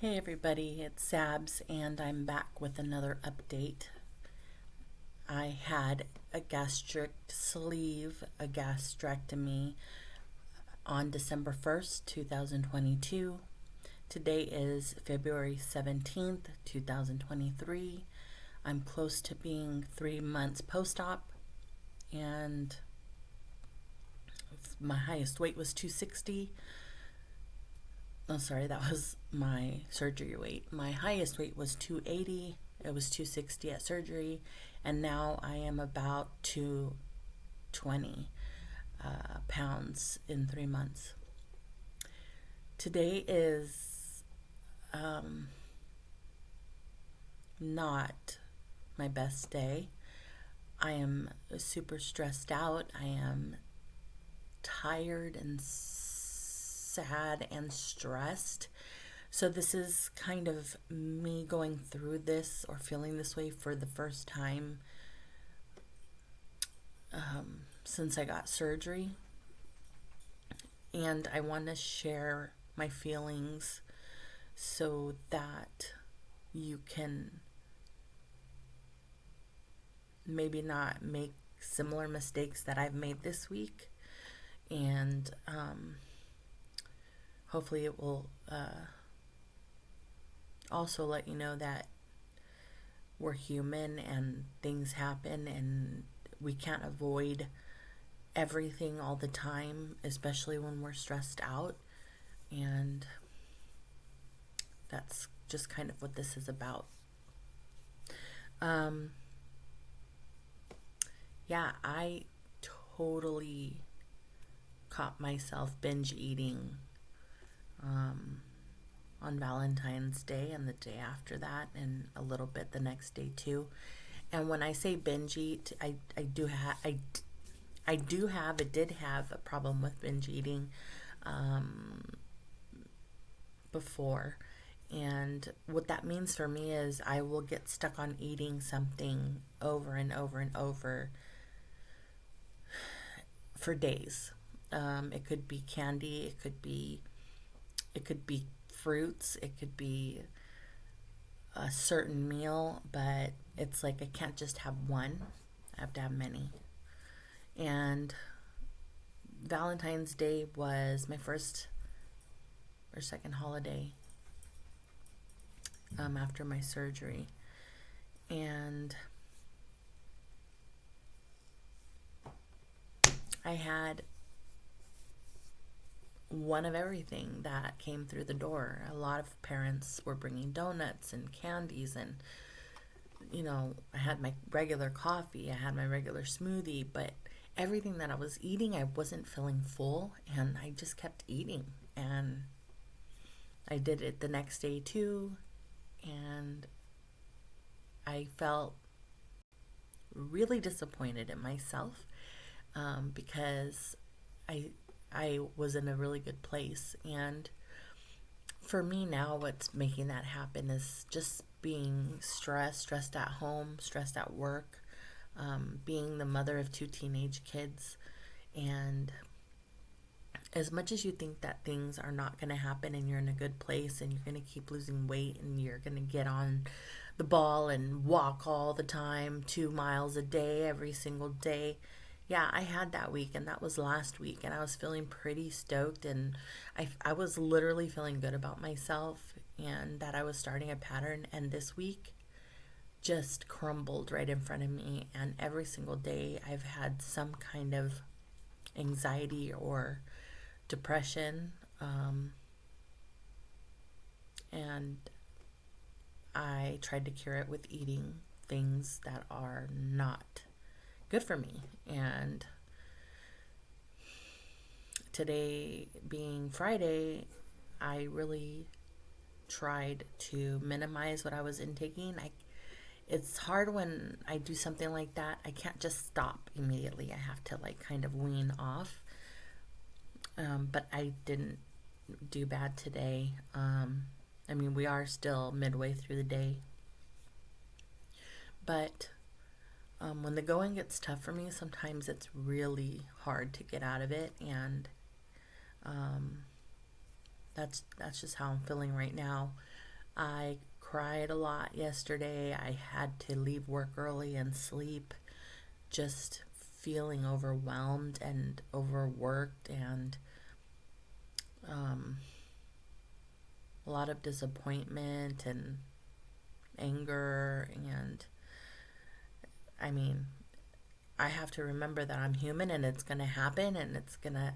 Hey everybody, it's Sabs, and I'm back with another update. I had a gastric sleeve, a gastrectomy on December 1st, 2022. Today is February 17th, 2023. I'm close to being 3 months post-op, and my highest weight was 260. Oh, sorry, that was my surgery weight. My highest weight was 280. It was 260 at surgery, and now I am about 220 pounds in 3 months. Today is not my best day. I am super stressed out. I am tired and sad and stressed. So this is kind of me going through this or feeling this way for the first time since I got surgery. And I want to share my feelings so that you can maybe not make similar mistakes that I've made this week. And hopefully it will also let you know that we're human and things happen and we can't avoid everything all the time, especially when we're stressed out. And that's just kind of what this is about. Yeah, I totally caught myself binge eating on Valentine's Day and the day after that, and a little bit the next day too. And when I say binge eat, I did have a problem with binge eating before. And what that means for me is I will get stuck on eating something over and over and over for days. It could be candy, it could be fruits, it could be a certain meal, but it's like I can't just have one. I have to have many. And Valentine's Day was my first or second holiday after my surgery. And I had one of everything that came through the door. A lot of parents were bringing donuts and candies, and I had my regular coffee, I had my regular smoothie, but everything that I was eating, I wasn't feeling full, and I just kept eating. And I did it the next day too, and I felt really disappointed in myself because I was in a really good place. And for me now, what's making that happen is just being stressed at home, stressed at work, being the mother of 2 teenage kids. And as much as you think that things are not going to happen and you're in a good place and you're going to keep losing weight and you're going to get on the ball and walk all the time, 2 miles a day, every single day. Yeah, I had that week, and that was last week, and I was feeling pretty stoked, and I was literally feeling good about myself and that I was starting a pattern. And this week just crumbled right in front of me, and every single day I've had some kind of anxiety or depression, and I tried to cure it with eating things that are not good for me. And today being Friday, I really tried to minimize what I was intaking. It's hard when I do something like that. I can't just stop immediately. I have to kind of wean off. But I didn't do bad today. We are still midway through the day. But when the going gets tough for me, sometimes it's really hard to get out of it, and that's just how I'm feeling right now. I cried a lot yesterday. I had to leave work early and sleep, just feeling overwhelmed and overworked, and um, a lot of disappointment and anger. And I mean, I have to remember that I'm human and it's going to happen and it's going to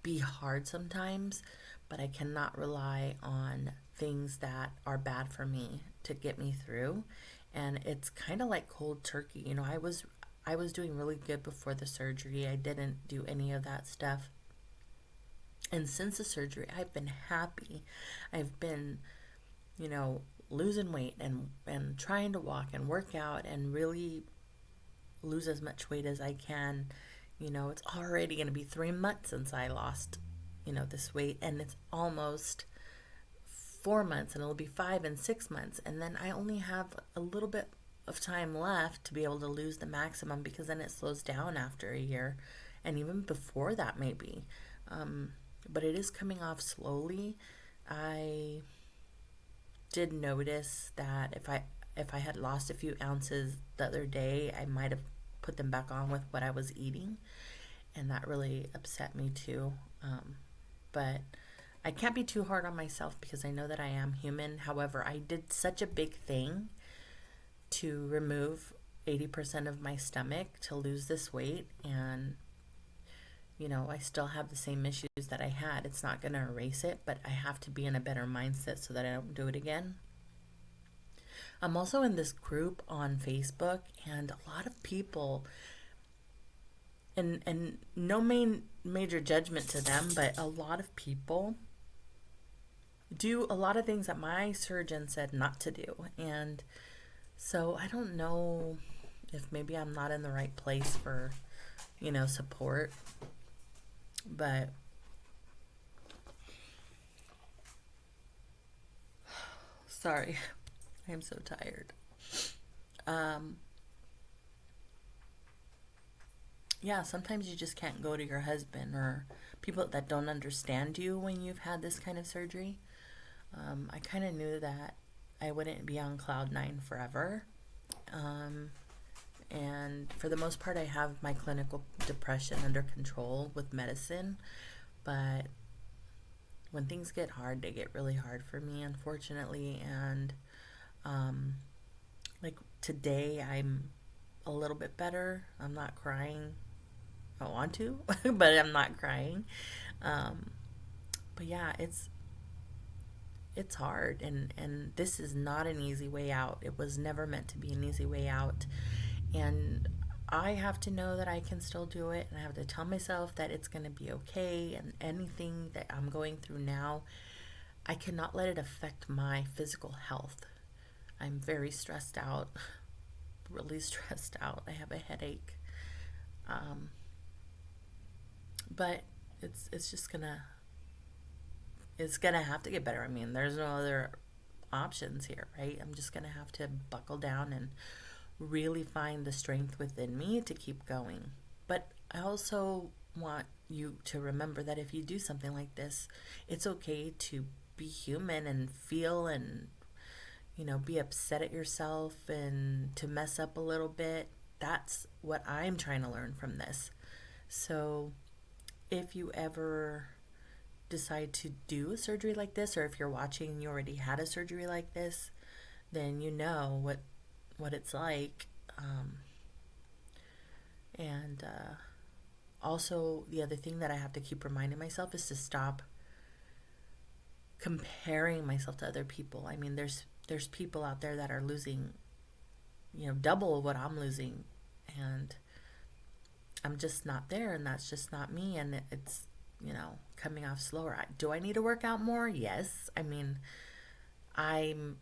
be hard sometimes, but I cannot rely on things that are bad for me to get me through. And it's kind of like cold turkey. I was doing really good before the surgery. I didn't do any of that stuff. And since the surgery, I've been happy. I've been, you know, losing weight and trying to walk and work out and really lose as much weight as I can. It's already going to be 3 months since I lost, this weight, and it's almost 4 months, and it'll be 5 and 6 months. And then I only have a little bit of time left to be able to lose the maximum, because then it slows down after a year, and even before that, maybe. But it is coming off slowly. I did notice that if I had lost a few ounces the other day, I might have put them back on with what I was eating, and that really upset me too. But I can't be too hard on myself because I know that I am human. However, I did such a big thing to remove 80% of my stomach to lose this weight, and I still have the same issues that I had. It's not going to erase it, but I have to be in a better mindset so that I don't do it again. I'm also in this group on Facebook, and a lot of people, and no major judgment to them, but a lot of people do a lot of things that my surgeon said not to do. And so I don't know if maybe I'm not in the right place for, support. But sorry, I am so tired. Um, yeah, sometimes you just can't go to your husband or people that don't understand you when you've had this kind of surgery. I kind of knew that I wouldn't be on cloud nine forever. Um, and for the most part, I have my clinical depression under control with medicine. But when things get hard, they get really hard for me, unfortunately. And um, like today, I'm a little bit better. I'm not crying. I want to, but I'm not crying. Um, but yeah, it's hard, and this is not an easy way out. It was never meant to be an easy way out, and I have to know that I can still do it, and I have to tell myself that it's going to be okay. And anything that I'm going through now, I cannot let it affect my physical health. I'm very stressed out, really stressed out. I have a headache. Um, but it's just gonna have to get better. I mean, there's no other options here, right? I'm just gonna have to buckle down and really find the strength within me to keep going. But I also want you to remember that if you do something like this, it's okay to be human and feel and, be upset at yourself and to mess up a little bit. That's what I'm trying to learn from this. So if you ever decide to do a surgery like this, or if you're watching and you already had a surgery like this, then you know what it's like. And also, the other thing that I have to keep reminding myself is to stop comparing myself to other people. I mean, there's people out there that are losing, double what I'm losing, and I'm just not there, and that's just not me, and it's coming off slower. Do I need to work out more? Yes. I mean, I'm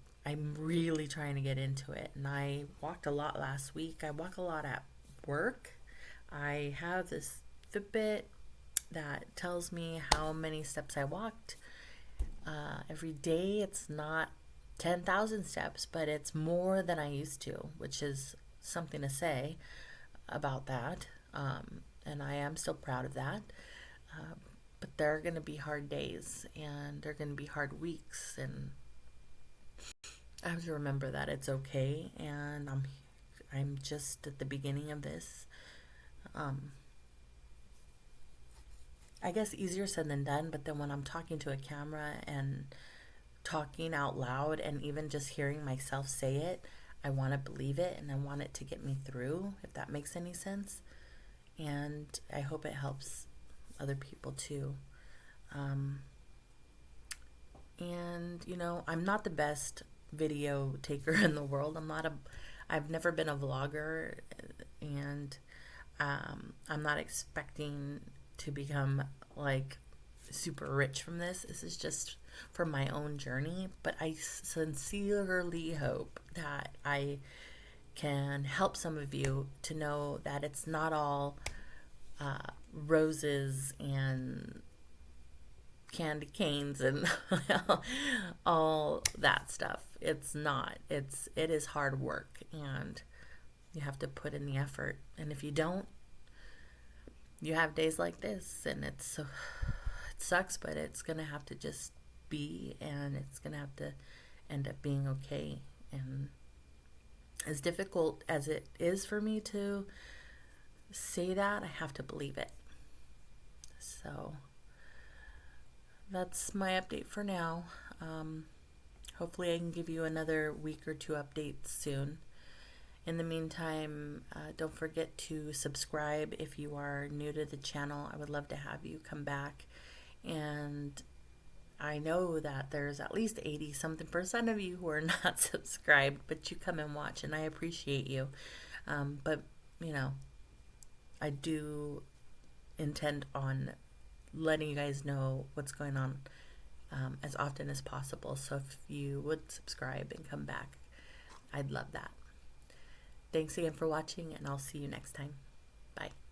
really trying to get into it, and I walked a lot last week. I walk a lot at work. I have this Fitbit that tells me how many steps I walked every day. It's not 10,000 steps, but it's more than I used to, which is something to say about that. And I am still proud of that. But there are going to be hard days, and there are going to be hard weeks, and I have to remember that it's okay, and I'm just at the beginning of this. Um, I guess easier said than done, but then when I'm talking to a camera and talking out loud and even just hearing myself say it, I want to believe it and I want it to get me through, if that makes any sense. And I hope it helps other people too. Um, and I'm not the best video taker in the world. I've never been a vlogger, and I'm not expecting to become like super rich from this. This is just for my own journey, but I sincerely hope that I can help some of you to know that it's not all roses and candy canes and all that stuff. It's not. It is hard work, and you have to put in the effort. And if you don't, you have days like this, and it sucks, but it's gonna have to just be, and it's gonna have to end up being okay. And as difficult as it is for me to say that, I have to believe it. So that's my update for now. Hopefully I can give you another week or two updates soon. In the meantime, don't forget to subscribe if you are new to the channel. I would love to have you come back. And I know that there's at least 80 something percent of you who are not subscribed, but you come and watch, and I appreciate you. But, I do intend on letting you guys know what's going on as often as possible. So if you would subscribe and come back, I'd love that. Thanks again for watching, and I'll see you next time. Bye.